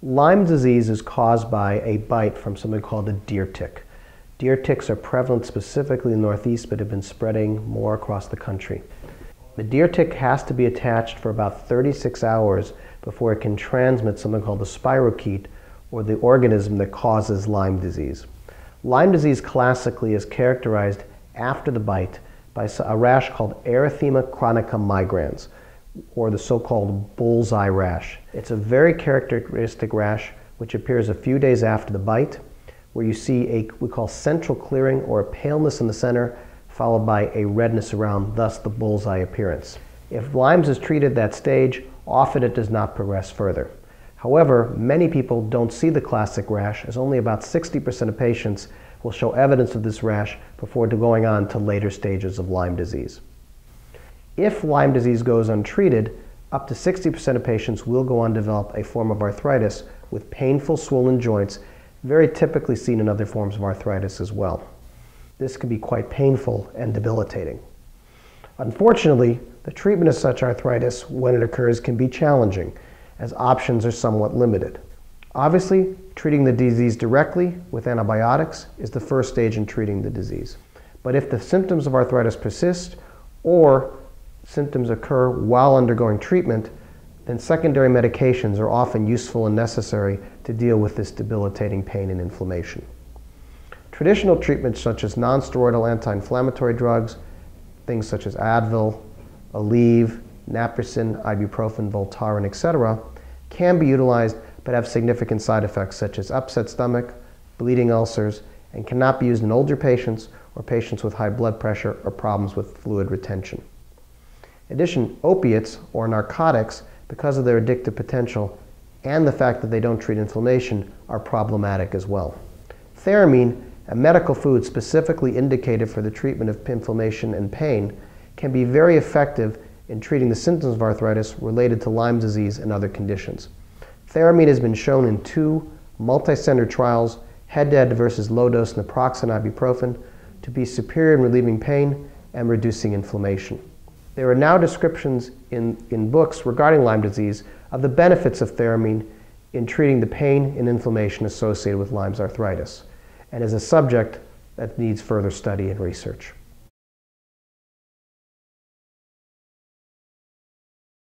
Lyme disease is caused by a bite from something called a deer tick. Deer ticks are prevalent specifically in the Northeast, but have been spreading more across the country. The deer tick has to be attached for about 36 hours before it can transmit something called the spirochete, or the organism that causes Lyme disease. Lyme disease classically is characterized after the bite by a rash called erythema chronica migrans, or the so-called bullseye rash. It's a very characteristic rash which appears a few days after the bite, where you see we call central clearing, or a paleness in the center, followed by a redness around, thus the bullseye appearance. If Lyme's is treated at that stage, often it does not progress further. However, many people don't see the classic rash, as only about 60% of patients will show evidence of this rash before going on to later stages of Lyme disease. If Lyme disease goes untreated, up to 60% of patients will go on to develop a form of arthritis with painful swollen joints, very typically seen in other forms of arthritis as well. This can be quite painful and debilitating. Unfortunately, the treatment of such arthritis when it occurs can be challenging, as options are somewhat limited. Obviously, treating the disease directly with antibiotics is the first stage in treating the disease. But if the symptoms of arthritis persist, or symptoms occur while undergoing treatment, then secondary medications are often useful and necessary to deal with this debilitating pain and inflammation. Traditional treatments such as non-steroidal anti-inflammatory drugs, things such as Advil, Aleve, naproxen, ibuprofen, Voltaren, etc., can be utilized but have significant side effects such as upset stomach, bleeding ulcers, and cannot be used in older patients or patients with high blood pressure or problems with fluid retention. In addition, opiates or narcotics, because of their addictive potential and the fact that they don't treat inflammation, are problematic as well. Theramine, a medical food specifically indicated for the treatment of inflammation and pain, can be very effective in treating the symptoms of arthritis related to Lyme disease and other conditions. Theramine has been shown in 2 multi-center trials, head-to-head versus low-dose naproxen ibuprofen, to be superior in relieving pain and reducing inflammation. There are now descriptions in books regarding Lyme disease of the benefits of theramine in treating the pain and inflammation associated with Lyme's arthritis, and is a subject that needs further study and research.